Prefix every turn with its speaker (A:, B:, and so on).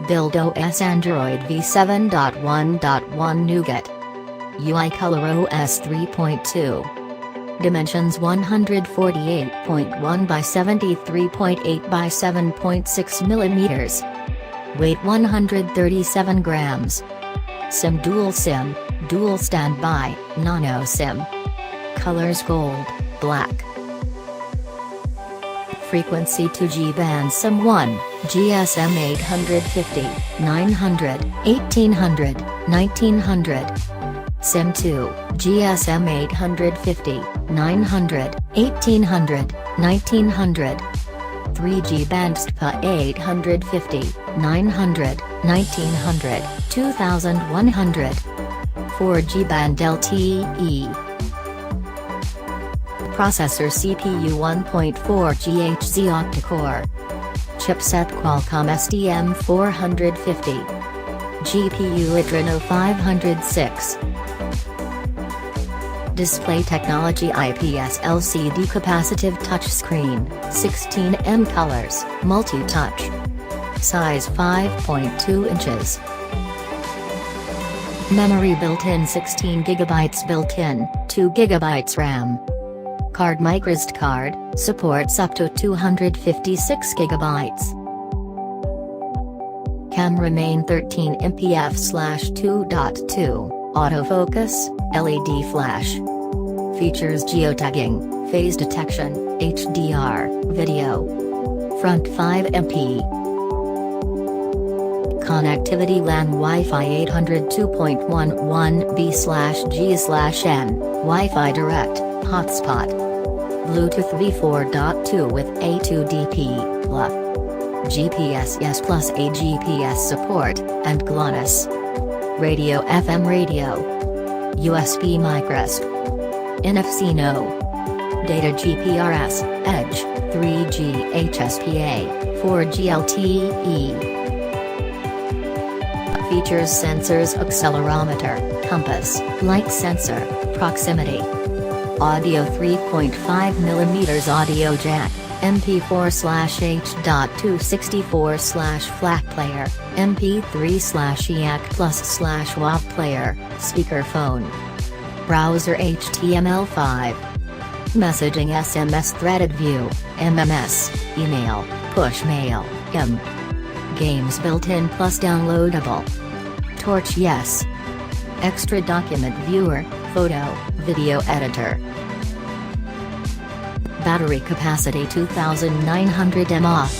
A: Build OS Android v7.1.1 Nougat. UI Color OS 3.2. Dimensions 148.1 by 73.8 by 7.6 millimeters. Weight 137 grams. SIM, dual standby, nano SIM. Colors gold, black. Frequency 2G band SIM 1, GSM 850, 900, 1800, 1900. SIM 2, GSM 850, 900, 1800, 1900. 3G band SPA 850, 900, 1900, 2100. 4G band LTE. Processor CPU 1.4 GHz octa-core. Chipset Qualcomm STM450. GPU Adreno 506. Display technology IPS LCD capacitive touchscreen, 16 colors, multi-touch. Size 5.2 inches. Memory built-in 16 GB built-in, 2 GB RAM. Card microSD card, supports up to 256 GB. Camera main 13MP f/2.2, autofocus, LED flash. Features geotagging, phase detection, HDR, video. Front 5MP. Connectivity LAN Wi-Fi 802.11b/g/n, Wi-Fi Direct, hotspot. Bluetooth v4.2 with A2DP, LA. GPS Yes plus a GPS support, and GLONASS. Radio FM radio. USB microSD. NFC no. Data GPRS, Edge, 3G HSPA, 4G LTE. Features sensors accelerometer, compass, light sensor, proximity. Audio 3.5mm audio jack, MP4/H.264/FLAC player, MP3/EAC plus/WAV player, speakerphone. Browser HTML5. Messaging SMS threaded view, MMS, email, push mail, Games built-in plus downloadable. Torch yes. Extra document viewer, photo, video editor. Battery capacity 2900 mAh.